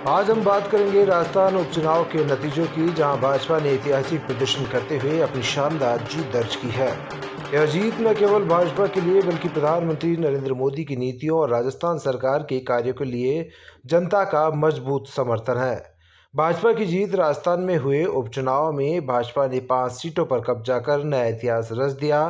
आज हम बात करेंगे राजस्थान उपचुनाव के नतीजों की, जहां भाजपा ने ऐतिहासिक प्रदर्शन करते हुए अपनी शानदार जीत दर्ज की है। यह जीत न केवल भाजपा के लिए बल्कि प्रधानमंत्री नरेंद्र मोदी की नीतियों और राजस्थान सरकार के कार्यों के लिए जनता का मजबूत समर्थन है। भाजपा की जीत राजस्थान में हुए उपचुनाव में भाजपा ने 5 सीटों पर कब्जा कर नया इतिहास रच दिया।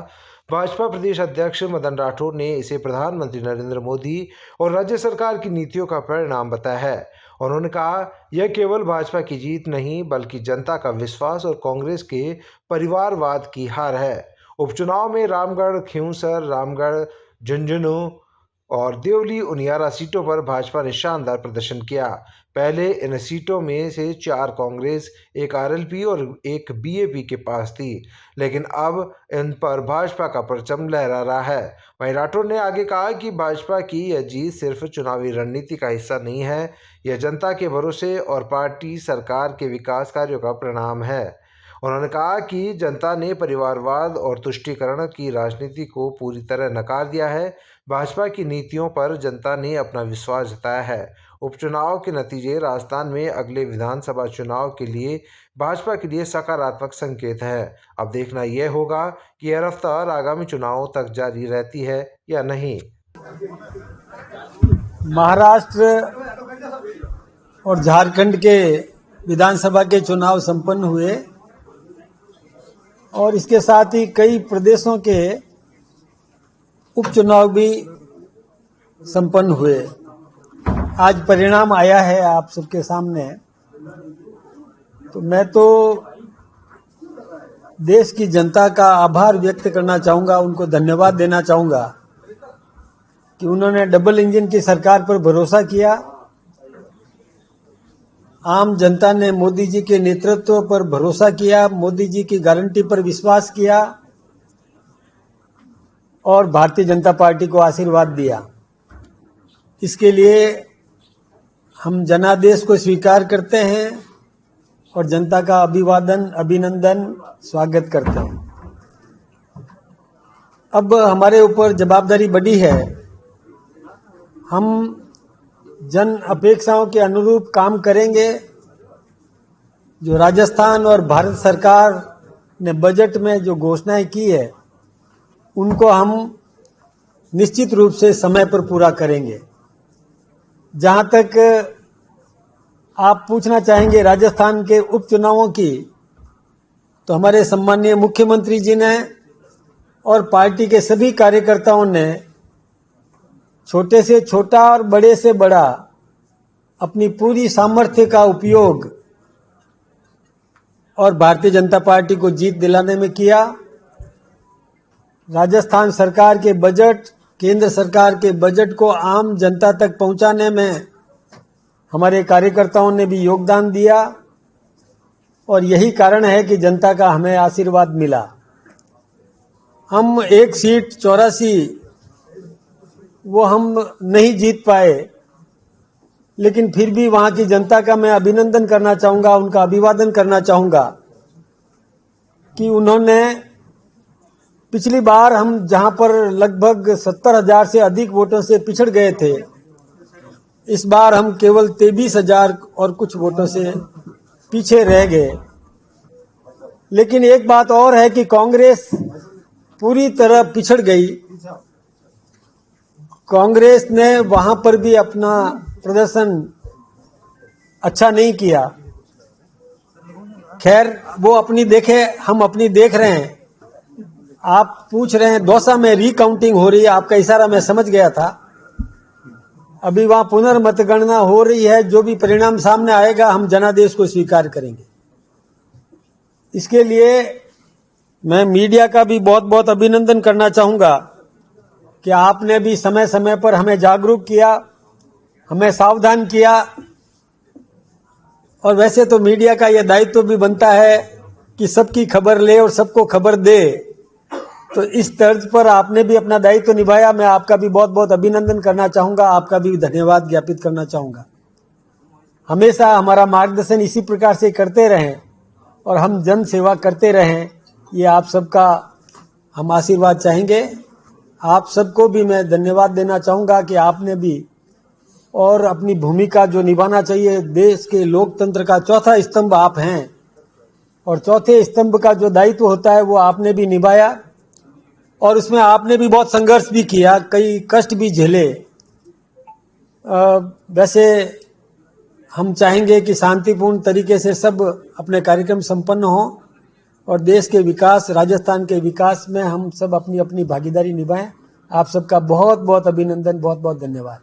भाजपा प्रदेश अध्यक्ष मदन राठौर ने इसे प्रधानमंत्री नरेंद्र मोदी और राज्य सरकार की नीतियों का परिणाम बताया है। उन्होंने कहा, यह केवल भाजपा की जीत नहीं बल्कि जनता का विश्वास और कांग्रेस के परिवारवाद की हार है। उपचुनाव में रामगढ़, खींवसर, रामगढ़, झुंझुनू और देवली उनियारा सीटों पर भाजपा ने शानदार प्रदर्शन किया। पहले इन सीटों में से 4 कांग्रेस, एक आरएलपी और एक बीएपी के पास थी, लेकिन अब इन पर भाजपा का परचम लहरा रहा है। वहीं राठौर ने आगे कहा कि भाजपा की यह जीत सिर्फ चुनावी रणनीति का हिस्सा नहीं है, यह जनता के भरोसे और पार्टी सरकार के विकास कार्यों का परिणाम है। उन्होंने कहा कि जनता ने परिवारवाद और तुष्टीकरण की राजनीति को पूरी तरह नकार दिया है। भाजपा की नीतियों पर जनता ने अपना विश्वास जताया है। उपचुनाव के नतीजे राजस्थान में अगले विधानसभा चुनाव के लिए भाजपा के लिए सकारात्मक संकेत है। अब देखना यह होगा कि यह रफ्तार आगामी चुनावों तक जारी रहती है या नहीं। महाराष्ट्र और झारखंड के विधानसभा के चुनाव संपन्न हुए और इसके साथ ही कई प्रदेशों के उपचुनाव भी संपन्न हुए। आज परिणाम आया है आप सबके सामने। तो मैं तो देश की जनता का आभार व्यक्त करना चाहूँगा, उनको धन्यवाद देना चाहूँगा कि उन्होंने डबल इंजन की सरकार पर भरोसा किया। आम जनता ने मोदी जी के नेतृत्व पर भरोसा किया, मोदी जी की गारंटी पर विश्वास किया और भारतीय जनता पार्टी को आशीर्वाद दिया। इसके लिए हम जनादेश को स्वीकार करते हैं और जनता का अभिनंदन स्वागत करते हैं। अब हमारे ऊपर जवाबदारी बड़ी है। हम जन अपेक्षाओं के अनुरूप काम करेंगे। जो राजस्थान और भारत सरकार ने बजट में जो घोषणाएं की है उनको हम निश्चित रूप से समय पर पूरा करेंगे। जहां तक आप पूछना चाहेंगे राजस्थान के उपचुनावों की, तो हमारे सम्माननीय मुख्यमंत्री जी ने और पार्टी के सभी कार्यकर्ताओं ने छोटे से छोटा और बड़े से बड़ा अपनी पूरी सामर्थ्य का उपयोग और भारतीय जनता पार्टी को जीत दिलाने में किया। राजस्थान सरकार के बजट, केंद्र सरकार के बजट को आम जनता तक पहुंचाने में हमारे कार्यकर्ताओं ने भी योगदान दिया और यही कारण है कि जनता का हमें आशीर्वाद मिला। हम एक सीट 84 वो हम नहीं जीत पाए, लेकिन फिर भी वहां की जनता का मैं अभिनंदन करना चाहूंगा, उनका अभिवादन करना चाहूंगा कि उन्होंने पिछली बार हम जहां पर लगभग 70,000 से अधिक वोटों से पिछड़ गए थे, इस बार हम केवल 23,000 और कुछ वोटों से पीछे रह गए। लेकिन एक बात और है कि कांग्रेस पूरी तरह पिछड़ गई। कांग्रेस ने वहां पर भी अपना प्रदर्शन अच्छा नहीं किया। खैर, वो अपनी देखे, हम अपनी देख रहे हैं। आप पूछ रहे हैं दौसा में रिकाउंटिंग हो रही है, आपका इशारा मैं समझ गया था। अभी वहां पुनर्मतगणना हो रही है। जो भी परिणाम सामने आएगा हम जनादेश को स्वीकार करेंगे। इसके लिए मैं मीडिया का भी बहुत बहुत अभिनंदन करना चाहूंगा कि आपने भी समय समय पर हमें जागरूक किया, हमें सावधान किया। और वैसे तो मीडिया का यह दायित्व भी बनता है कि सबकी खबर ले और सबको खबर दे। तो इस तर्ज पर आपने भी अपना दायित्व निभाया। मैं आपका भी बहुत बहुत अभिनंदन करना चाहूंगा, आपका भी धन्यवाद ज्ञापित करना चाहूंगा। हमेशा हमारा मार्गदर्शन इसी प्रकार से करते रहें और हम जन सेवा करते रहें, ये आप सबका हम आशीर्वाद चाहेंगे। आप सबको भी मैं धन्यवाद देना चाहूंगा कि आपने भी और अपनी भूमिका जो निभाना चाहिए, देश के लोकतंत्र का चौथा स्तंभ आप हैं और चौथे स्तंभ का जो दायित्व होता है वो आपने भी निभाया और उसमें आपने भी बहुत संघर्ष भी किया, कई कष्ट भी झेले। वैसे हम चाहेंगे कि शांतिपूर्ण तरीके से सब अपने कार्यक्रम संपन्न हो और देश के विकास, राजस्थान के विकास में हम सब अपनी अपनी भागीदारी निभाएं। आप सबका बहुत बहुत अभिनंदन, बहुत बहुत धन्यवाद।